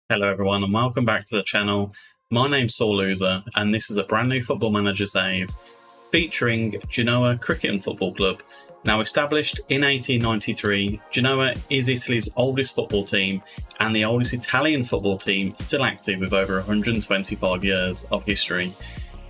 Hello everyone and welcome back to the channel. My name's SsorLoser and this is a brand new Football Manager save featuring Genoa Cricket and Football Club. Now established in 1893, Genoa is Italy's oldest football team and the oldest Italian football team still active with over 125 years of history.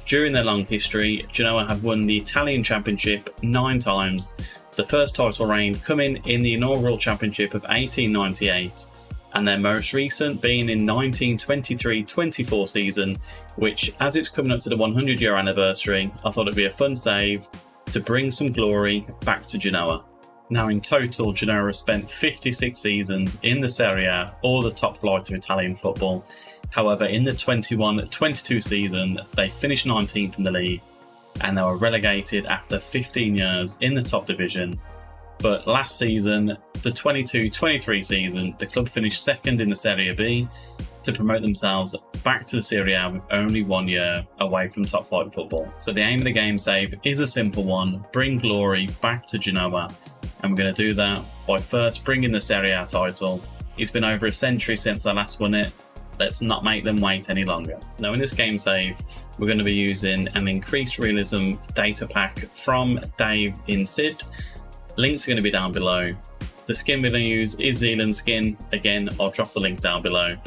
During their long history, Genoa have won the Italian Championship 9 times, the first title reign coming in the inaugural championship of 1898. And their most recent being in 1923-24 season, which, as it's coming up to the 100-year anniversary, I thought it'd be a fun save to bring some glory back to Genoa. Now in total, Genoa has spent 56 seasons in the Serie A, or the top flight of Italian football. However, in the 21-22 season, they finished 19th in the league, and they were relegated after 15 years in the top division. But last season, the 22-23 season, the club finished second in the Serie B to promote themselves back to the Serie A with only 1 year away from top flight football. So the aim of the game save is a simple one: bring glory back to Genoa. And we're going to do that by first bringing the Serie A title. It's been over a century since they last won it. Let's not make them wait any longer. Now in this game save, we're going to be using an increased realism data pack from Dave in Sid. Links are going to be down below. The skin we're going to use is Zealand skin. Again, I'll drop the link down below.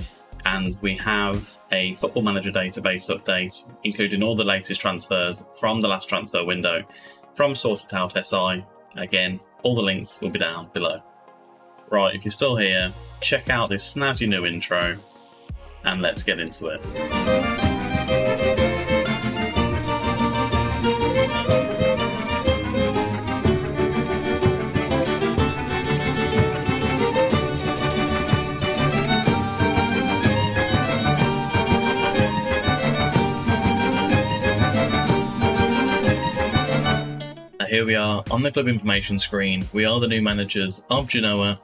And we have a Football Manager database update, including all the latest transfers from the last transfer window from Sorted Out SI. Again, all the links will be down below. Right, if you're still here, check out this snazzy new intro and let's get into it. Here we are on the club information screen. We are the new managers of Genoa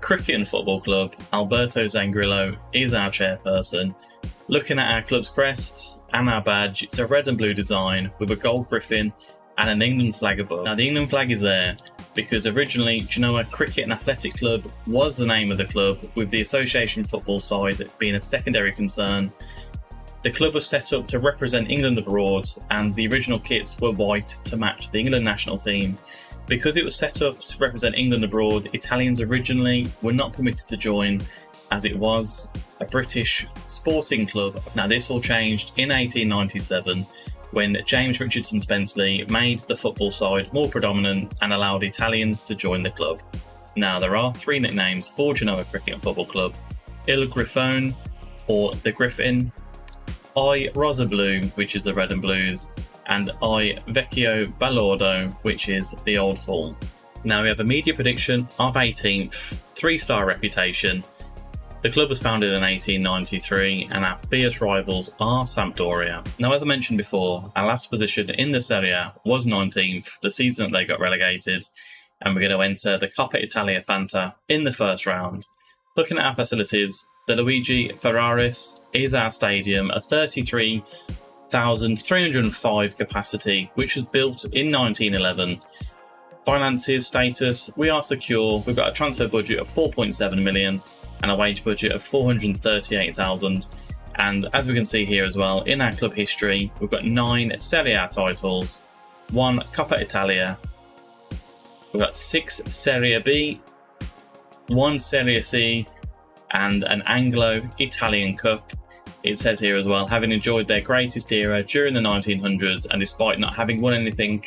Cricket and Football Club. Alberto Zangrillo is our chairperson. Looking at our club's crest and our badge, it's a red and blue design with a gold griffin and an England flag above. Now the England flag is there because originally Genoa Cricket and Athletic Club was the name of the club, with the association football side being a secondary concern. The club was set up to represent England abroad, and the original kits were white to match the England national team. Because it was set up to represent England abroad, Italians originally were not permitted to join, as it was a British sporting club. Now this all changed in 1897 when James Richardson Spenceley made the football side more predominant and allowed Italians to join the club. Now there are 3 nicknames for Genoa Cricket and Football Club: Il Grifone, or the Griffin, I Rossoblù, which is the red and blues, and I Vecchio Balordo, which is the old fool. Now we have a media prediction of 18th, 3-star reputation. The club was founded in 1893 and our fierce rivals are Sampdoria. Now as I mentioned before, our last position in the Serie A was 19th, the season that they got relegated, and we're going to enter the Coppa Italia Fanta in the first round. Looking at our facilities, the Luigi Ferraris is our stadium, a 33,305 capacity, which was built in 1911. Finances status, we are secure. We've got a transfer budget of 4.7 million and a wage budget of 438,000. And as we can see here as well, in our club history, we've got 9 Serie A titles, 1 Coppa Italia, we've got 6 Serie B, 1 Serie C, and an Anglo-Italian Cup. It says here as well, having enjoyed their greatest era during the 1900s and despite not having won anything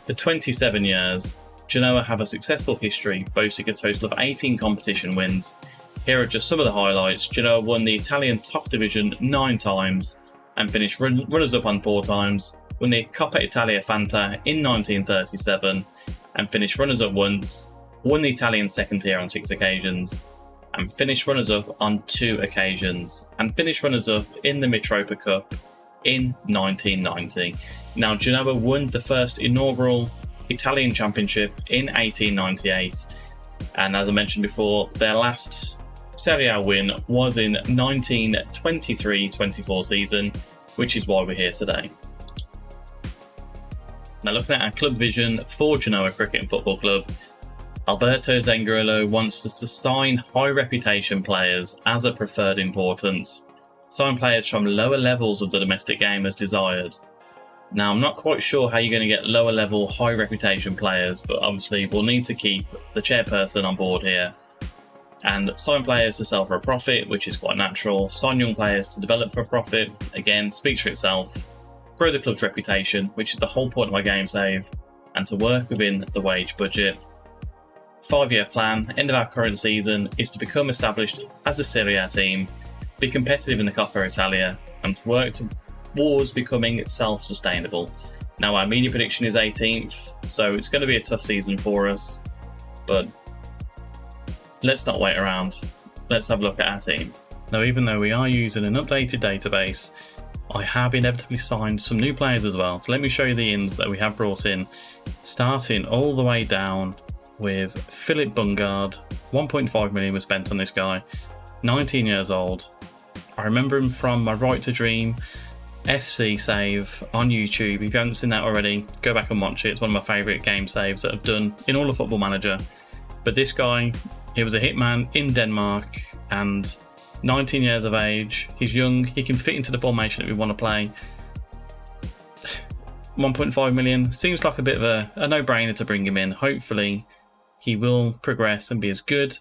for 27 years, Genoa have a successful history, boasting a total of 18 competition wins. Here are just some of the highlights. Genoa won the Italian top division 9 times and finished runners-up on 4 times, won the Coppa Italia Fanta in 1937 and finished runners-up once, won the Italian second tier on 6 occasions, and finished runners-up on 2 occasions, and finished runners-up in the Mitropa Cup in 1990. Now Genoa won the first inaugural Italian Championship in 1898, and as I mentioned before, their last Serie A win was in 1923-24 season, which is why we're here today. Now looking at our club vision for Genoa Cricket and Football Club, Alberto Zengarillo wants us to sign high reputation players as a preferred importance. Sign players from lower levels of the domestic game as desired. Now, I'm not quite sure how you're going to get lower level, high reputation players, but obviously we'll need to keep the chairperson on board here. And sign players to sell for a profit, which is quite natural. Sign young players to develop for a profit, again, speaks for itself. Grow the club's reputation, which is the whole point of my game save, and to work within the wage budget. 5-year plan, end of our current season, is to become established as a Serie A team, be competitive in the Coppa Italia, and to work towards becoming self-sustainable. Now, our media prediction is 18th, so it's going to be a tough season for us, but let's not wait around. Let's have a look at our team. Now, even though we are using an updated database, I have inevitably signed some new players as well. So let me show you the ins that we have brought in, starting all the way down with Philip Bungard. 1.5 million was spent on this guy, 19 years old. I remember him from my Right to Dream FC save on YouTube. If you haven't seen that already, go back and watch it. It's one of my favourite game saves that I've done in all of Football Manager. But this guy, he was a hitman in Denmark and 19 years of age. He's young, he can fit into the formation that we want to play. 1.5 million seems like a bit of a no-brainer to bring him in. Hopefully he will progress and be as good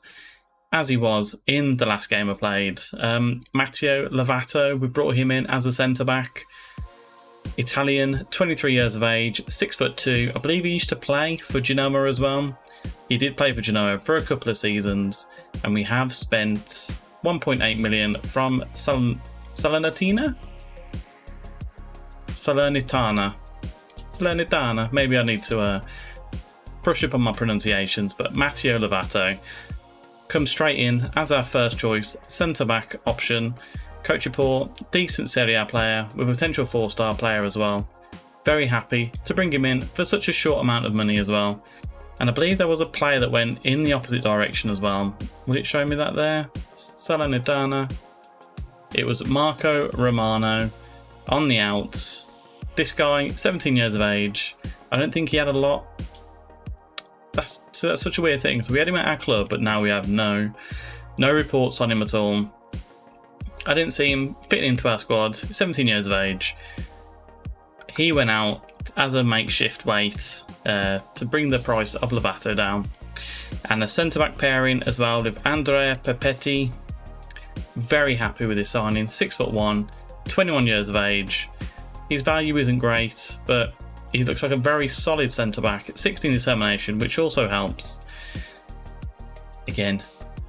as he was in the last game I played. Matteo Lovato, we brought him in as a centre-back. Italian, 23 years of age, 6'2". I believe he used to play for Genoa as well. He did play for Genoa for a couple of seasons, and we have spent 1.8 million from Salernitana? Maybe I need to brush up on my pronunciations, but Matteo Lovato comes straight in as our first choice centre-back option. Coach report, decent Serie A player with a potential 4-star player as well. Very happy to bring him in for such a short amount of money as well. And I believe there was a player that went in the opposite direction as well. Will it show me that there? Salernitana. It was Marco Romano on the outs. This guy, 17 years of age. I don't think he had a lot. That's such a weird thing. So we had him at our club, but now we have no reports on him at all. I didn't see him fitting into our squad. 17 years of age. He went out as a makeshift weight to bring the price of Lovato down. And a centre-back pairing as well with Andrea Pepetti. Very happy with his signing. 6'1", 21 years of age. His value isn't great, but he looks like a very solid centre-back. 16 determination, which also helps. Again,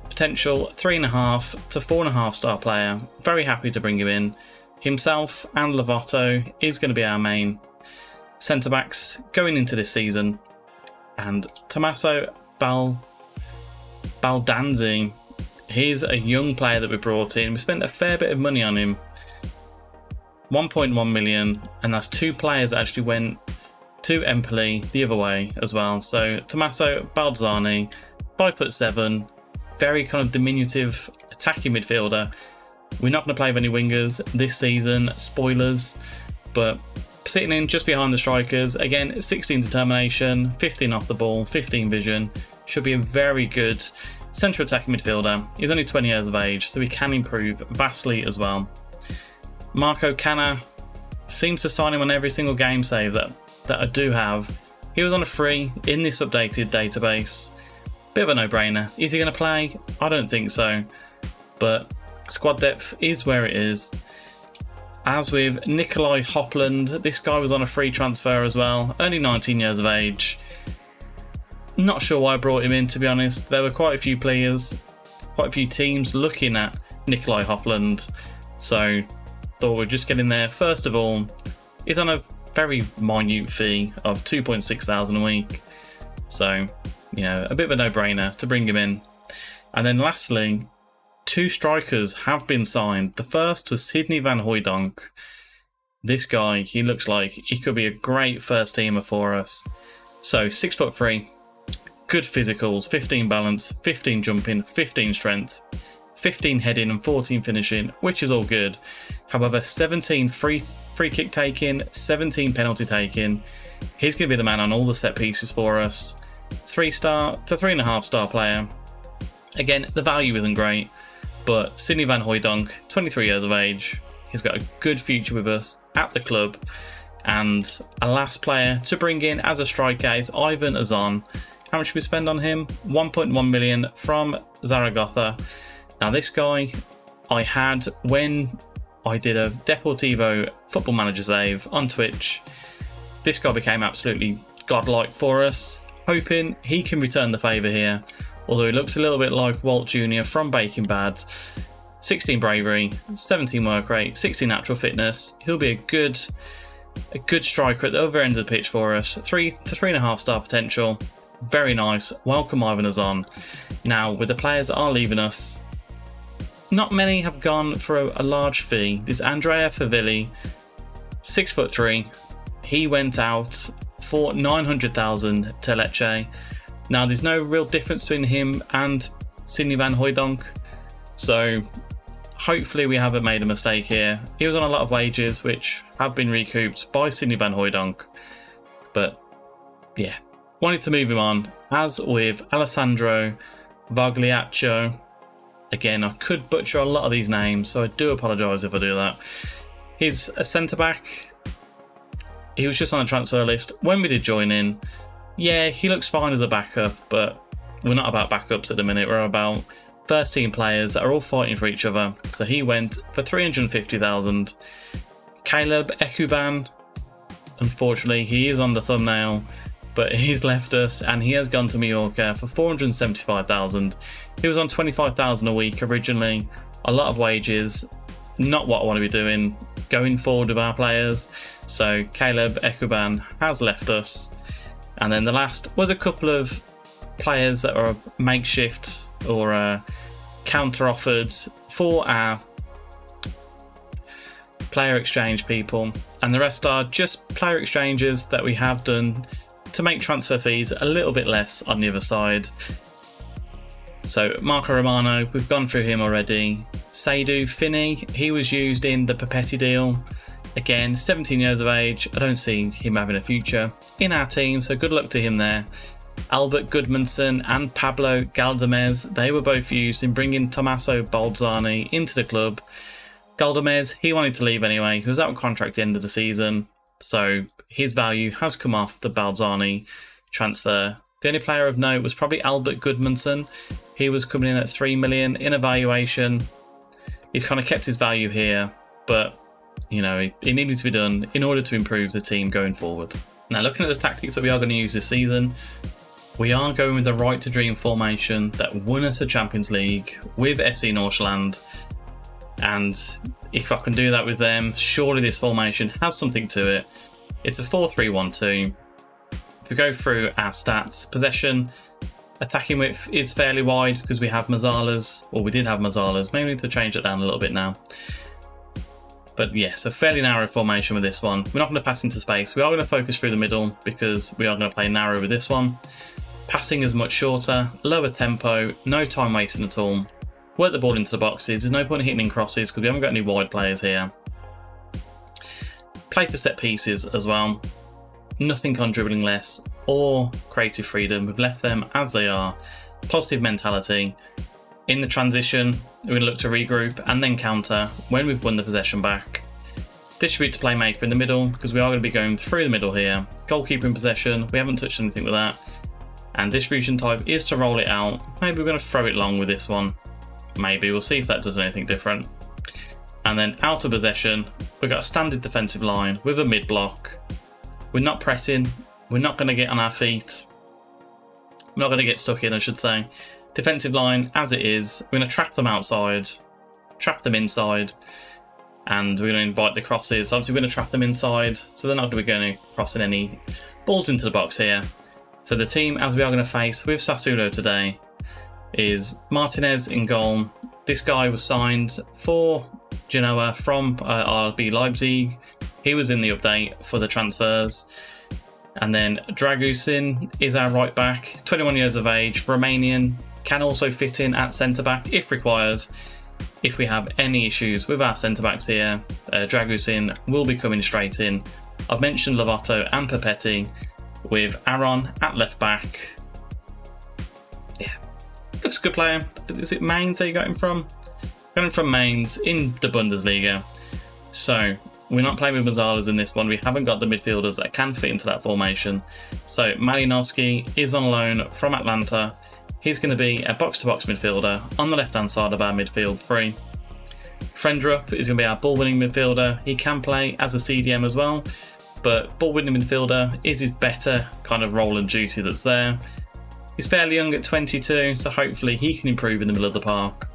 potential 3.5 to 4.5 star player. Very happy to bring him in. Himself and Lovato is going to be our main centre-backs going into this season. And Tommaso Baldanzi, he's a young player that we brought in. We spent a fair bit of money on him. 1.1 million, and that's 2 players that actually went to Empoli the other way as well. So Tommaso Baldanzi, 5'7", very kind of diminutive attacking midfielder. We're not going to play with any wingers this season, spoilers, but sitting in just behind the strikers. Again, 16 determination, 15 off the ball, 15 vision. Should be a very good central attacking midfielder. He's only 20 years of age, so he can improve vastly as well. Marco Canna, seems to sign him on every single game save that I do have. He was on a free in this updated database. Bit of a no-brainer. Is he going to play? I don't think so, but squad depth is where it is. As with Nikolai Hopland, this guy was on a free transfer as well, only 19 years of age. Not sure why I brought him in, to be honest. There were quite a few players, quite a few teams looking at Nikolai Hopland, so thought we'd just get in there. First of all, he's on a very minute fee of 2.6 thousand a week, so you know, a bit of a no-brainer to bring him in. And then lastly, 2 strikers have been signed. The first was Sidney van Hooijdonk. This guy, he looks like he could be a great first teamer for us. So 6'3", good physicals, 15 balance, 15 jumping, 15 strength, 15 heading and 14 finishing, which is all good. However, 17 free kick taking, 17 penalty taking. He's going to be the man on all the set pieces for us. 3-star to 3.5-star player. Again, the value isn't great, but Sidney van Hooijdonk, 23 years of age, he's got a good future with us at the club. And a last player to bring in as a striker is Ivan Azon. How much should we spend on him? 1.1 million from Zaragoza. Now this guy I had when I did a Deportivo football manager save on Twitch. This guy became absolutely godlike for us, hoping he can return the favour here. Although he looks a little bit like Walt Jr. from Breaking Bad. 16 bravery, 17 work rate, 60 natural fitness. He'll be a good striker at the other end of the pitch for us. 3 to 3.5-star potential. Very nice. Welcome Ivan Azon. Now, with the players that are leaving us, not many have gone for a large fee. This Andrea Favilli, 6'3". He went out for 900,000 to Lecce. Now, there's no real difference between him and Sidney van Hooijdonk, so hopefully we haven't made a mistake here. He was on a lot of wages, which have been recouped by Sidney van Hooijdonk, but yeah, wanted to move him on. As with Alessandro Vagliaccio, again, I could butcher a lot of these names, so I do apologise if I do that. He's a centre-back. He was just on a transfer list when we did join in. Yeah, he looks fine as a backup, but we're not about backups at the minute. We're about first team players that are all fighting for each other. So he went for 350,000. Caleb Ekuban, unfortunately, he is on the thumbnail, but he's left us and he has gone to Mallorca for 475,000. He was on 25,000 a week originally. A lot of wages, not what I want to be doing going forward with our players. So Caleb Ekuban has left us. And then the last was a couple of players that are makeshift or counter offered for our player exchange people, and the rest are just player exchanges that we have done to make transfer fees a little bit less on the other side. So Marco Romano, we've gone through him already. Seydou Finney, he was used in the Papetti deal. Again, 17 years of age. I don't see him having a future in our team, so good luck to him there. Albert Goodmanson and Pablo Galdamez, they were both used in bringing Tommaso Balzani into the club. Galdamez, he wanted to leave anyway. He was out of contract at the end of the season, so his value has come off the Balzani transfer. The only player of note was probably Albert Goodmanson. He was coming in at 3 million in evaluation. He's kind of kept his value here, but you know, it needed to be done in order to improve the team going forward. Now, looking at the tactics that we are going to use this season, we are going with the right to dream formation that won us the Champions League with FC Nordsjælland. And if I can do that with them, surely this formation has something to it. It's a 4-3-1-2. If we go through our stats, possession, attacking width is fairly wide because we have Mazzalas, or we did have Mazzalas. Maybe we need to change it down a little bit now. But yes, a fairly narrow formation with this one. We're not going to pass into space. We are going to focus through the middle because we are going to play narrow with this one. Passing is much shorter, lower tempo, no time wasting at all. Work the ball into the boxes. There's no point in hitting in crosses because we haven't got any wide players here. Play for set pieces as well. Nothing on dribbling less or creative freedom. We've left them as they are. Positive mentality. In the transition, we're going to look to regroup and then counter when we've won the possession back. Distribute to playmaker in the middle because we are going to be going through the middle here. Goalkeeper in possession, we haven't touched anything with that. And distribution type is to roll it out. Maybe we're going to throw it long with this one. Maybe, we'll see if that does anything different. And then out of possession, we've got a standard defensive line with a mid block. We're not pressing, we're not going to get on our feet. We're not going to get stuck in, I should say. Defensive line as it is, we're going to trap them outside, trap them inside, and we're going to invite the crosses. Obviously we're going to trap them inside, so they're not going to be going crossing any balls into the box here. So the team, as we are going to face with Sassuolo today, is Martinez in goal. This guy was signed for Genoa from RB Leipzig. He was in the update for the transfers. And then Dragusin is our right back, 21 years of age, Romanian, can also fit in at centre back if required. If we have any issues with our centre backs here, Dragusin will be coming straight in. I've mentioned Lovato and Papetti, with Aaron at left back, Looks a good player. Is it Mainz that you got him from? Got him from Mainz in the Bundesliga. So we're not playing with Mazzalas in this one. We haven't got the midfielders that can fit into that formation. So Malinowski is on loan from Atlanta. He's going to be a box-to-box midfielder on the left-hand side of our midfield three. Frendrup is going to be our ball-winning midfielder. He can play as a CDM as well, but ball-winning midfielder is his better kind of role and duty that's there. He's fairly young at 22, so hopefully he can improve in the middle of the park.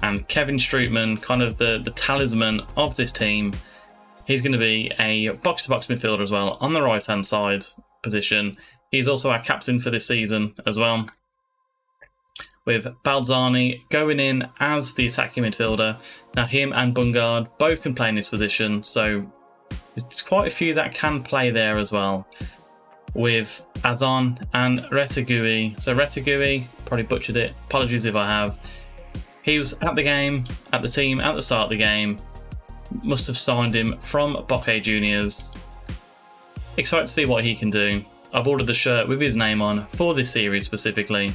And Kevin Strootman, kind of the talisman of this team, he's going to be a box-to-box midfielder as well on the right-hand side position. He's also our captain for this season as well, with Balzani going in as the attacking midfielder. Now him and Bungard both can play in this position, so there's quite a few that can play there as well, with Azon and Retegui. So Retegui, probably butchered it, apologies if I have. He was at the game, at the team, at the start of the game. Must have signed him from Bocce Juniors. Excited to see what he can do. I've ordered the shirt with his name on for this series specifically.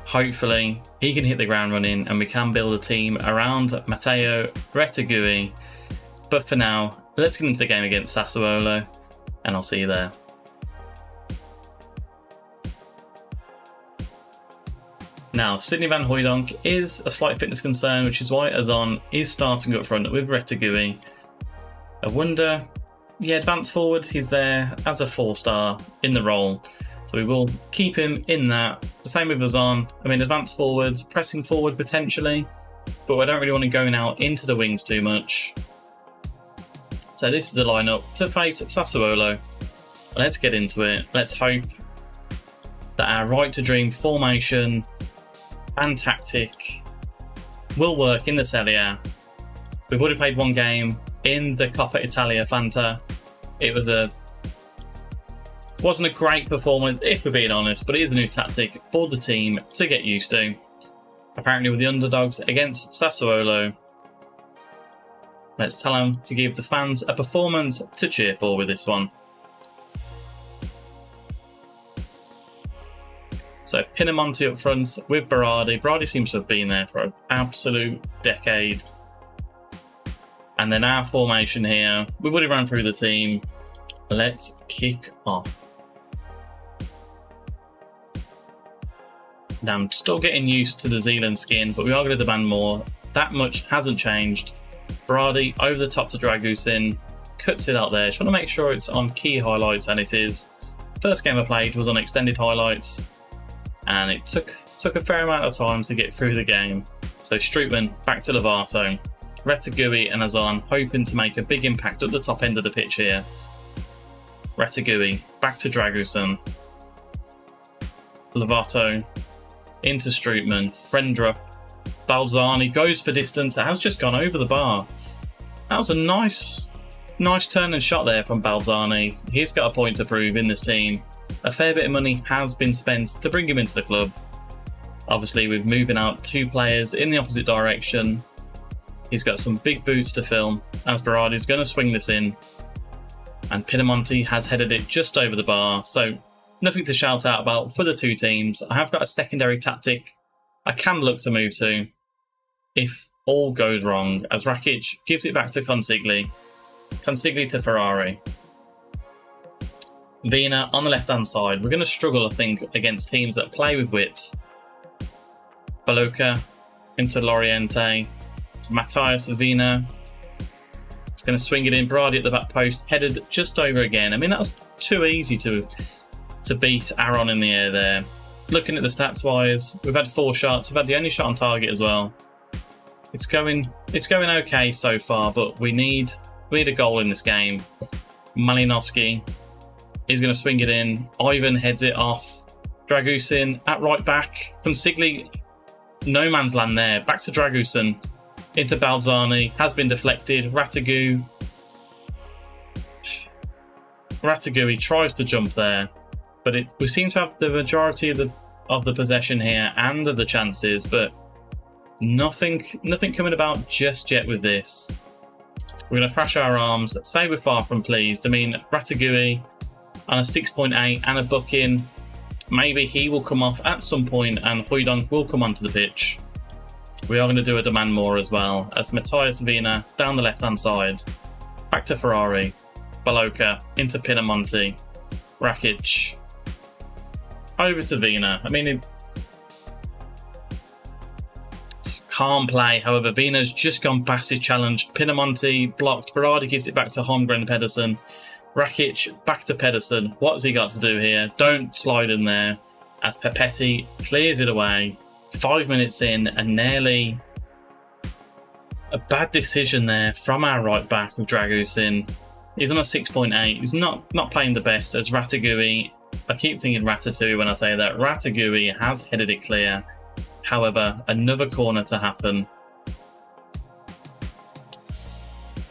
Hopefully he can hit the ground running and we can build a team around Matteo Retegui. But for now, let's get into the game against Sassuolo and I'll see you there. Now, Sidney van Hooijdonk is a slight fitness concern, which is why Azon is starting up front with Retegui. I wonder, yeah, advance forward, he's there as a 4-star in the role. So we will keep him in that. The same with Azon. I mean, advance forward, pressing forward potentially, but I don't really want to go out into the wings too much. So this is the lineup to face Sassuolo. Let's get into it. Let's hope that our right to dream formation and tactic will work in the Serie A. We've already played one game in the Coppa Italia Fanta. It wasn't a great performance, if we're being honest, but it is a new tactic for the team to get used to. Apparently with the underdogs against Sassuolo, let's tell them to give the fans a performance to cheer for with this one. So Pinamonti up front with Berardi. Berardi seems to have been there for an absolute decade. And then our formation here. We've already run through the team. Let's kick off. Now I'm still getting used to the Zealand skin, but we are going to demand more. That much hasn't changed. Berardi over the top to Dragusin. Cuts it out there. Just want to make sure it's on key highlights, and it is. First game I played was on extended highlights, and it took a fair amount of time to get through the game. So Strootman back to Lovato. Retegui and Azon hoping to make a big impact at the top end of the pitch here. Retegui back to Dragusin. Lovato into Strootman. Frendrup. Balzani goes for distance. It has just gone over the bar. That was a nice turn and shot there from Balzani. He's got a point to prove in this team. A fair bit of money has been spent to bring him into the club. Obviously, with moving out 2 players in the opposite direction, he's got some big boots to fill, as Berardi's going to swing this in. And Pinamonti has headed it just over the bar, so nothing to shout out about for the two teams. I have got a secondary tactic I can look to move to if all goes wrong, as Rakic gives it back to Consigli. Consigli to Ferrari. Vina on the left-hand side. We're going to struggle, I think, against teams that play with width. Baloka into Loriente. To Matthias Vina. It's going to swing it in. Berardi at the back post. Headed just over again. I mean, that was too easy to beat Aaron in the air there. Looking at the stats-wise, we've had 4 shots. We've had the only shot on target as well. It's going okay so far, but we need a goal in this game. Malinowski is going to swing it in. Ivan heads it off. Dragusin at right back. Consigli, no man's land there. Back to Dragusin. Into Balzani. Has been deflected. Retegui. He tries to jump there. But we seem to have the majority of the possession here and of the chances, but nothing coming about just yet with this. We're going to thrash our arms. Say we're far from pleased. I mean, Retegui on a 6.8 and a booking. maybe he will come off at some point and Hooydonk will come onto the pitch. We are going to do a demand more as well, as Matthias Vina down the left-hand side, back to Ferrari, Baloka into Pinamonti, Rakic, over to Vina. I mean, it's calm play. However, Vina's just gone past his challenge. Pinamonti blocked. Berardi gives it back to Holmgren Pedersen. Rakic back to Pedersen. What's he got to do here? Don't slide in there, as Pepetti clears it away. 5 minutes in, and nearly a bad decision there from our right back with Dragusin. He's on a 6.8. He's not playing the best, as Ratatouille. I keep thinking Ratatouille when I say that. Ratatouille has headed it clear. However, another corner to happen.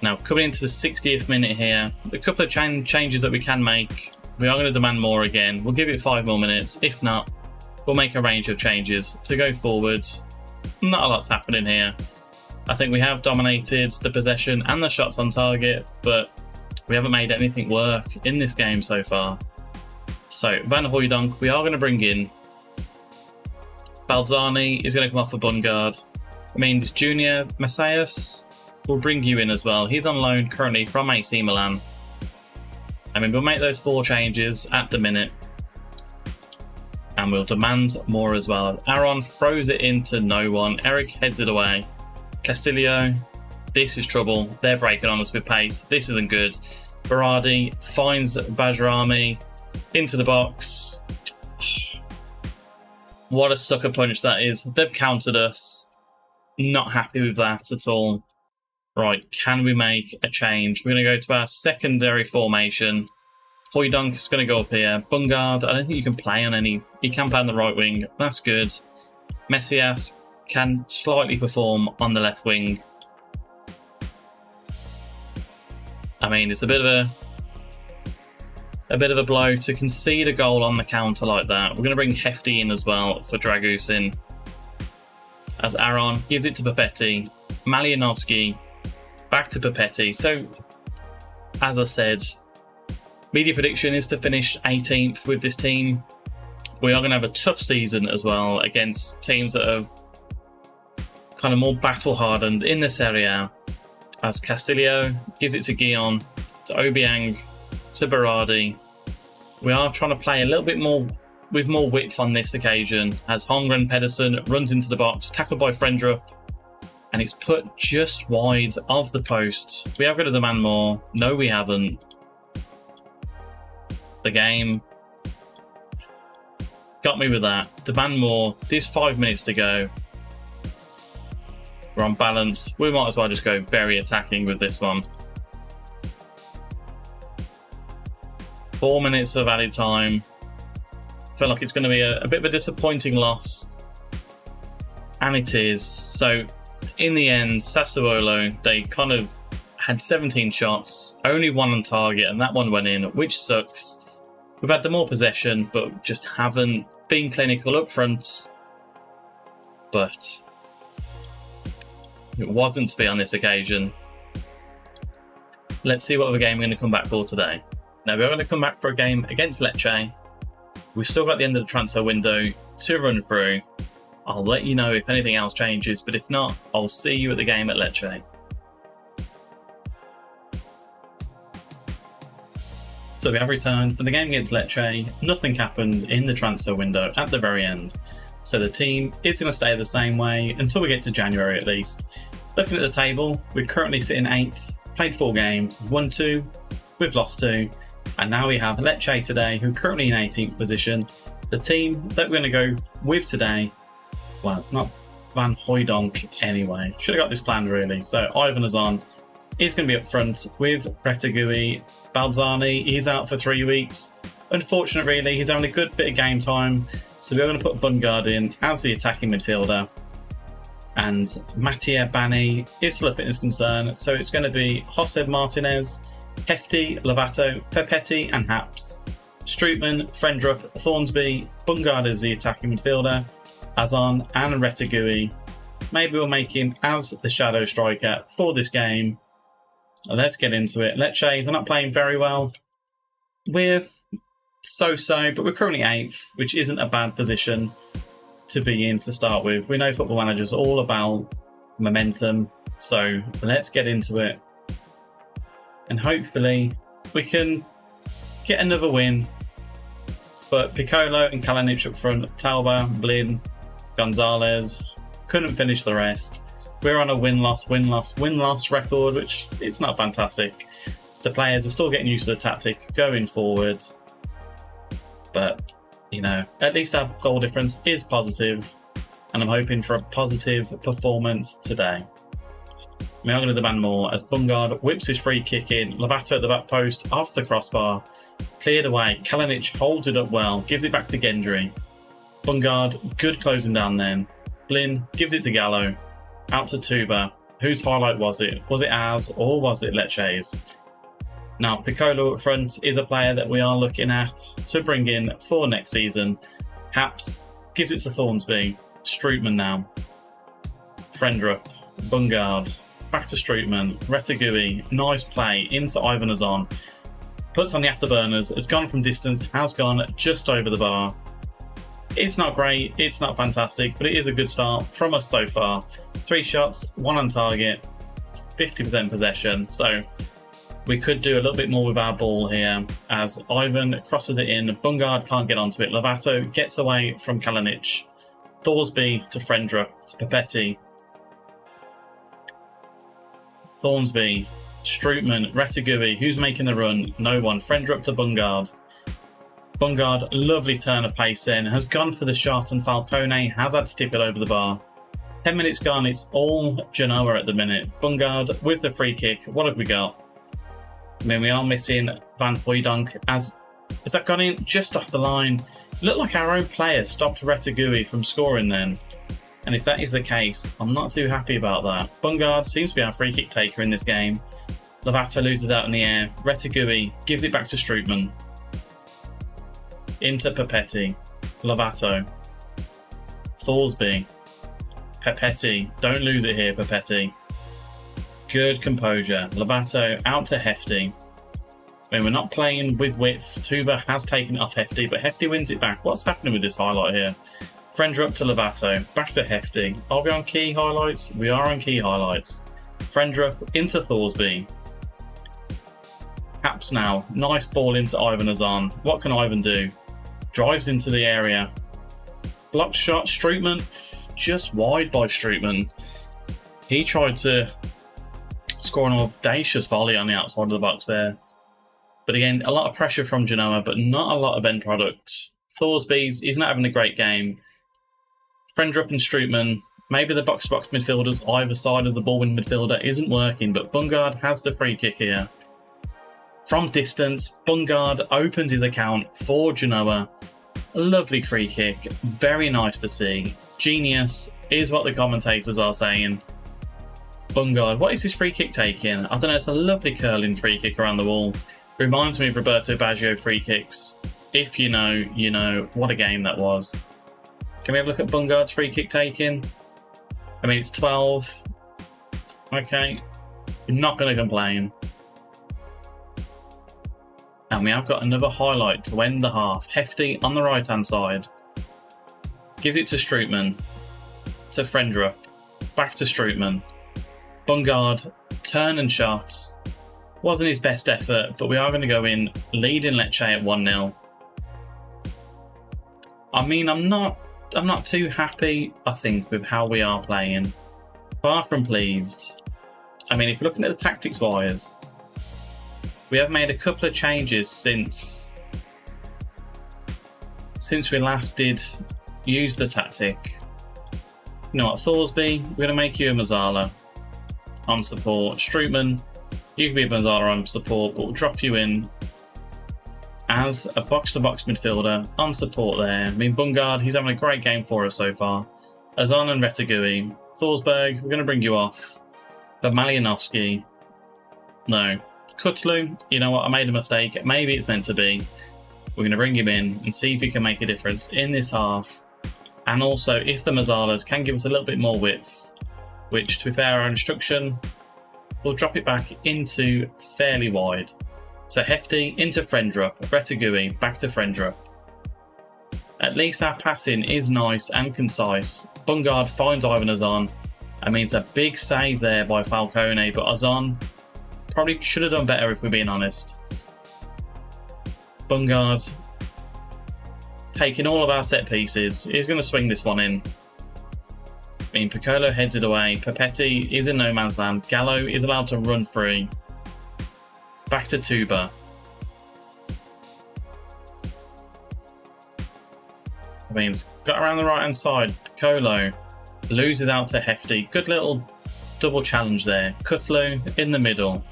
Now, coming into the 60th minute here, a couple of changes that we can make. We are going to demand more again. We'll give it 5 more minutes. If not, we'll make a range of changes to go forward. Not a lot's happening here. I think we have dominated the possession and the shots on target, but we haven't made anything work in this game so far. So, Van Hooydonk, we are going to bring in. Balzani is going to come off for Bungard. I mean, this junior, Messias, we'll bring you in as well. He's on loan currently from AC Milan. I mean, we'll make those 4 changes at the minute. And we'll demand more as well. Aaron throws it into no one. Eric heads it away. Castillo, this is trouble. They're breaking on us with pace. This isn't good. Berardi finds Bajrami into the box. What a sucker punch that is. They've countered us. Not happy with that at all. Right, can we make a change? We're going to go to our secondary formation. Hooydonk is going to go up here. Bungard, I don't think you can play on any... He can play on the right wing. That's good. Messias can slightly perform on the left wing. I mean, it's a bit of a blow to concede a goal on the counter like that. We're going to bring Hefty in as well for Dragusin. As Aaron gives it to Pepetti. Malianovsky back to Pepetti. So, as I said, media prediction is to finish 18th with this team. We are going to have a tough season as well against teams that are kind of more battle-hardened in the Serie A. As Castillo gives it to Guillon, to Obiang, to Berardi. We are trying to play a little bit more with more width on this occasion, as Holmgren Pedersen runs into the box, tackled by Frendrup, and it's put just wide of the post. We have got to demand more. No, we haven't. The game got me with that. Demand more. There's 5 minutes to go. We're on balance. We might as well just go very attacking with this one. 4 minutes of added time. Feel like it's going to be a bit of a disappointing loss. And it is. So, in the end, Sassuolo, they kind of had 17 shots, only 1 on target, and that one went in, which sucks. We've had the more possession, but just haven't been clinical up front. But it wasn't to be on this occasion. Let's see what other game we're going to come back for today. Now, we're going to come back for a game against Lecce. We've still got the end of the transfer window to run through. I'll let you know if anything else changes, but if not, I'll see you at the game at Lecce. So we have returned for the game against Lecce. Nothing happened in the transfer window at the very end. So the team is going to stay the same way until we get to January at least. Looking at the table, we're currently sitting 8th, played 4 games, won 2, we've lost 2. And now we have Lecce today, who are currently in 18th position. The team that we're going to go with today, well, it's not Van Hooydonk anyway. Should have got this planned really. So Ivan Azan is going to be up front with Retegui. Balzani, he's out for 3 weeks. Unfortunate really, he's having a good bit of game time. So we're going to put Bungard in as the attacking midfielder. And Mattia Bani is still a fitness concern. So it's going to be Jose Martinez, Hefty, Lovato, Pepetti and Haps. Strootman, Frendrup, Thornsby, Bungard is the attacking midfielder, Azan and Retegui. Maybe we'll make him as the shadow striker for this game. Let's get into it. Lecce, they're not playing very well. We're so-so, but we're currently 8th, which isn't a bad position to be in to start with. We know Football Manager's all about momentum, so let's get into it. And hopefully we can get another win. But Piccolo and Kalinic up front, Talba, Blin, Gonzalez, couldn't finish the rest. We're on a win-loss record, which it's not fantastic. The players are still getting used to the tactic going forward. But, you know, at least our goal difference is positive, and I'm hoping for a positive performance today. We are going to demand more as Bungard whips his free kick in. Lovato at the back post, off the crossbar, cleared away. Kalinic holds it up well, gives it back to Gendry. Bungard, good closing down then. Blin gives it to Gallo, out to Tuba. Whose highlight was it? Was it ours or was it Lecce's? Now, Piccolo up front is a player that we are looking at to bring in for next season. Haps gives it to Thornsby. Strootman now. Frendrup, Bungard, back to Strootman. Retegui, nice play into Ivan Azon. Puts on the afterburners, has gone from distance, has gone just over the bar. It's not great, it's not fantastic, but it is a good start from us so far. 3 shots, 1 on target, 50% possession. So we could do a little bit more with our ball here as Ivan crosses it in. Bungard can't get onto it. Lovato gets away from Kalinic. Thorsby to Frendrup to Papetti. Thornsby, Strootman, Retegui. Who's making the run? No one. Frendrup to Bungard. Bungard, lovely turn of pace then. Has gone for the shot and Falcone has had to tip it over the bar. 10 minutes gone. It's all Genoa at the minute. Bungard with the free kick. What have we got? I mean, we are missing Van Hooijdonk. Has that gone in just off the line? It looked like our own player stopped Retegui from scoring then. And if that is the case, I'm not too happy about that. Bungard seems to be our free kick taker in this game. Lovato loses out in the air. Retegui gives it back to Strootman. Into Papetti. Lovato. Thorsby. Papetti. Don't lose it here, Papetti. Good composure. Lovato out to Hefty. When we're not playing with width, Tuba has taken it off Hefty, but Hefty wins it back. What's happening with this highlight here? Frendrup to Lovato. Back to Hefty. Are we on key highlights? We are on key highlights. Frendrup into Thorsby. Haps now. Nice ball into Ivan Azon. What can Ivan do? Drives into the area. Blocked shot. Strootman. Just wide by Strootman. He tried to score an audacious volley on the outside of the box there. But again, a lot of pressure from Genoa, but not a lot of end product. Thorsby's, he's not having a great game. Frendrup and Strootman, maybe the box-to-box midfielders either side of the ball-winning midfielder isn't working, but Bungard has the free kick here. From distance, Bungard opens his account for Genoa. A lovely free kick, very nice to see. Genius is what the commentators are saying. Bungard, what is his free kick taking? I don't know, it's a lovely curling free kick around the wall. Reminds me of Roberto Baggio free kicks. If you know, you know. What a game that was. Can we have a look at Bungard's free kick taking? I mean, it's 12. Okay. I'm not going to complain. And we have got another highlight to end the half. Hefty on the right-hand side. Gives it to Strootman. To Frendrup. Back to Strootman. Bungard, turn and shot. Wasn't his best effort, but we are going to go in leading Lecce at 1-0. I mean, I'm not too happy, I think, with how we are playing. Far from pleased. I mean, if you're looking at the tactics wise, we have made a couple of changes since we last did use the tactic. You know what, Thorsby, we're going to make you a Mazzala on support. Strootman, you can be a Mazzala on support, but we'll drop you in as a box-to-box midfielder on support there. I mean, Bungard, he's having a great game for us so far. Azon and Retegui. Forsberg, we're going to bring you off. But Malianovsky, no. Kutlu, you know what, I made a mistake. Maybe it's meant to be. We're going to bring him in and see if he can make a difference in this half. And also, if the Mazzalas can give us a little bit more width, which, to be fair, our instruction will drop it back into fairly wide. So Hefty into Frendrup, Retegui back to Frendrup. At least our passing is nice and concise. Bungard finds Ivan Ozon. I mean, it's a big save there by Falcone, but Ozon probably should have done better if we're being honest. Bungard taking all of our set pieces. He's going to swing this one in. I mean, Piccolo heads it away. Papetti is in no man's land. Gallo is allowed to run free. Back to Tuba. I mean, it's got around the right-hand side. Piccolo loses out to Hefty. Good little double challenge there. Cutlu in the middle.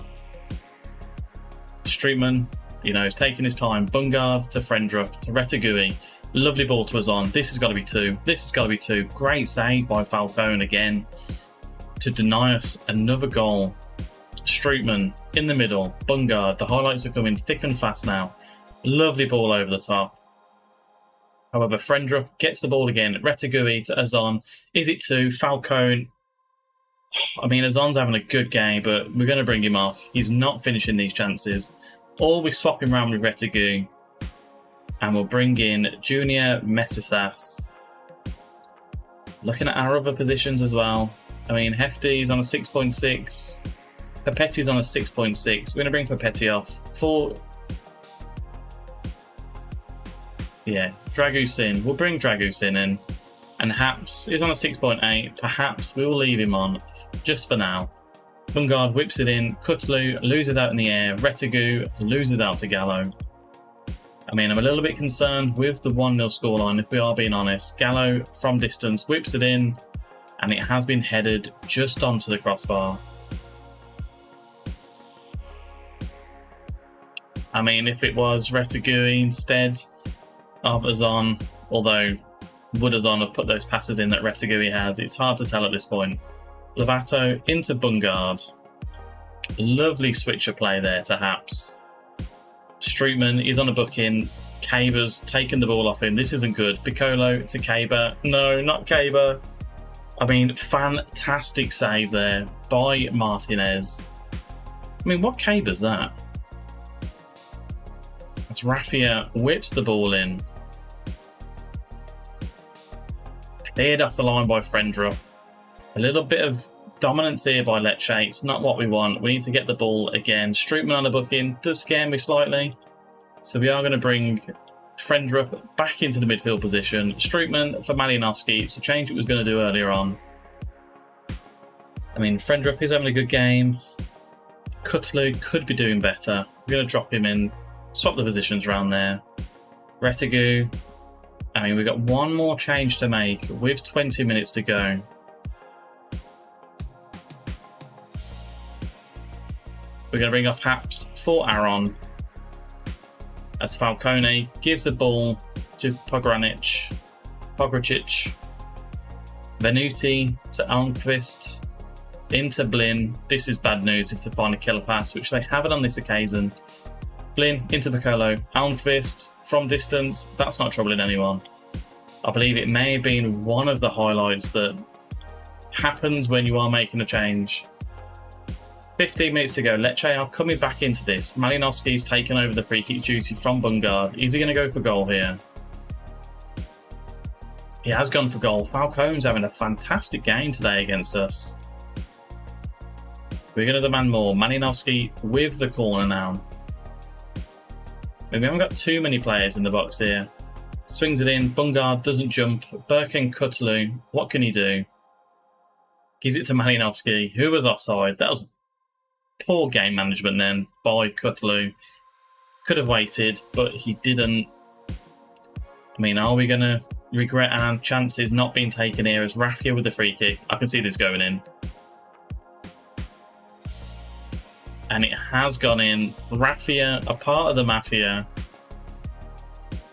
Streetman, you know, is taking his time. Bungard to Frendrup to Retegui. Lovely ball to Ozon. This has got to be 2. This has got to be 2. Great save by Falcone again to deny us another goal. Streetman in the middle. Bungard. The highlights are coming thick and fast now. Lovely ball over the top. However, Frendrup gets the ball again. Retegui to Ozon. Is it 2? Falcone. I mean, Ozon's having a good game, but we're going to bring him off. He's not finishing these chances. Or we swap him around with Retegui. And we'll bring in Junior Messisas. Looking at our other positions as well. I mean, Hefty's on a 6.6. Papetti's on a 6.6. We're going to bring Papetti off. Yeah, Dragusin. We'll bring Dragusin in. And Haps is on a 6.8. Perhaps we will leave him on just for now. Bungard whips it in. Cutlu loses out in the air. Retegui loses out to Gallo. I mean, I'm a little bit concerned with the 1-0 scoreline, if we are being honest. Gallo, from distance, whips it in, and it has been headed just onto the crossbar. I mean, if it was Retegui instead of Ozon, although would Ozon have put those passes in that Retegui has, it's hard to tell at this point. Lovato into Bungard. Lovely switch of play there to Haps. Streetman is on a booking. Caber's taken the ball off him. This isn't good. Piccolo to Caber. No, not Caber. I mean, fantastic save there by Martinez. I mean, what Caber's that? As Raffia whips the ball in. Cleared off the line by Frendrup. A little bit of dominance here by Lecce. It's not what we want. We need to get the ball again. Streetman on the booking does scare me slightly. So we are going to bring Frendrup back into the midfield position. Streetman for Malinowski. It's a change it was going to do earlier on. I mean, Frendrup is having a good game. Cutlu could be doing better. We're going to drop him in. Swap the positions around there. Retegui. I mean, we've got one more change to make with 20 minutes to go. We're going to bring off Haps for Aaron. As Falcone gives the ball to Pogranic. Venuti to Almqvist. Into Blin. This is bad news if to find a killer pass, which they haven't on this occasion. Blin into Piccolo. Almqvist from distance. That's not troubling anyone. I believe it may have been one of the highlights that happens when you are making a change. 15 minutes to go. Lecce are coming back into this. Malinowski's taken over the free kick duty from Bungard. Is he going to go for goal here? He has gone for goal. Falcone's having a fantastic game today against us. We're going to demand more. Malinowski with the corner now. We haven't got too many players in the box here. Swings it in. Bungard doesn't jump. Birkin Cutlu. What can he do? Gives it to Malinowski, who was offside. That was poor game management then by Cutlu. Could have waited, but he didn't. I mean, are we going to regret our chances not being taken here as Raffia with the free kick? I can see this going in. And it has gone in. Raffia, a part of the Mafia.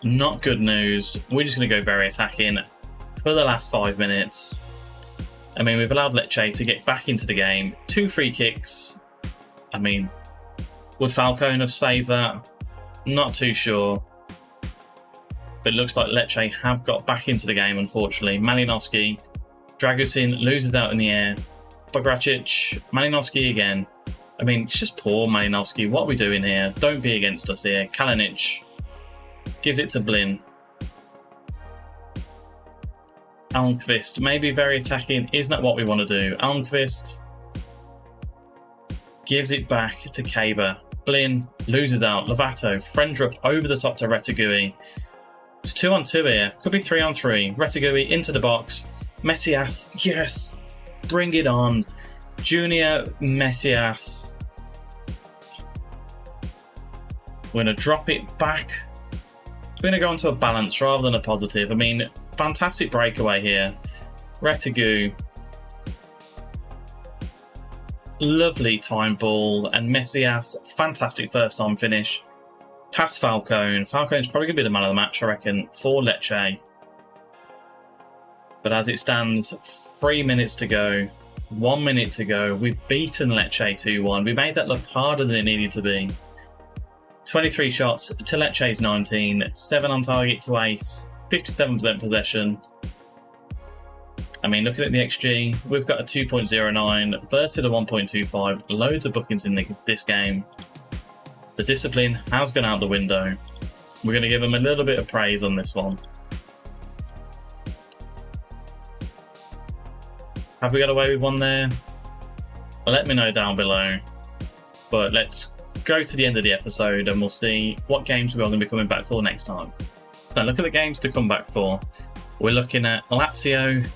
Not good news. We're just going to go very attacking for the last 5 minutes. I mean, we've allowed Lecce to get back into the game. 2 free kicks. I mean, would Falcone have saved that? Not too sure. But it looks like Lecce have got back into the game, unfortunately. Malinowski. Dragusin loses out in the air. Bogracic. Malinowski again. I mean, it's just poor Malinowski. What are we doing here? Don't be against us here. Kalinic gives it to Blin. Almqvist, maybe very attacking. Isn't that what we want to do? Almqvist gives it back to Kaber. Blin loses out. Lovato, Frendrup over the top to Retegui. It's 2-on-2 here. Could be 3-on-3. Retegui into the box. Messias, yes! Bring it on. Junior Messias. We're going to drop it back. We're going to go into a balance rather than a positive. I mean, fantastic breakaway here. Retegui. Lovely time ball. And Messias, fantastic first time finish. Past Falcone. Falcone's probably going to be the man of the match, I reckon, for Lecce. But as it stands, 3 minutes to go. 1 minute to go. We've beaten Lecce 2-1. We made that look harder than it needed to be. 23 shots to Lecce's 19. 7 on target to 8. 57% possession. I mean, looking at the XG, we've got a 2.09 versus a 1.25. Loads of bookings in this game. The discipline has gone out the window. We're going to give them a little bit of praise on this one. Have we got away with one there? Let me know down below. But let's go to the end of the episode and we'll see what games we're going to be coming back for next time. So now look at the games to come back for. We're looking at Lazio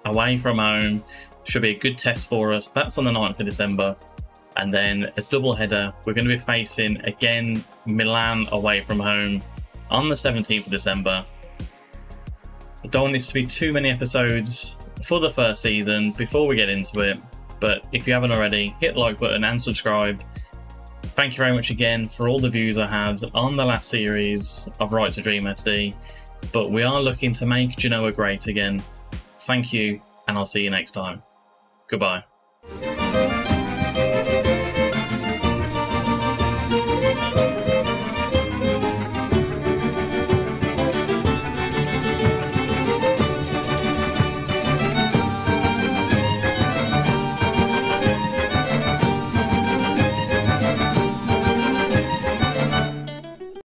away from home. Should be a good test for us. That's on the 9th of December. And then a double header. We're going to be facing again Milan away from home on the 17th of December. I don't want this to be too many episodes for the first season before we get into it. But if you haven't already, hit the like button and subscribe. Thank you very much again for all the views I had on the last series of Right to Dream FC. But we are looking to make Genoa great again. Thank you, and I'll see you next time. Goodbye.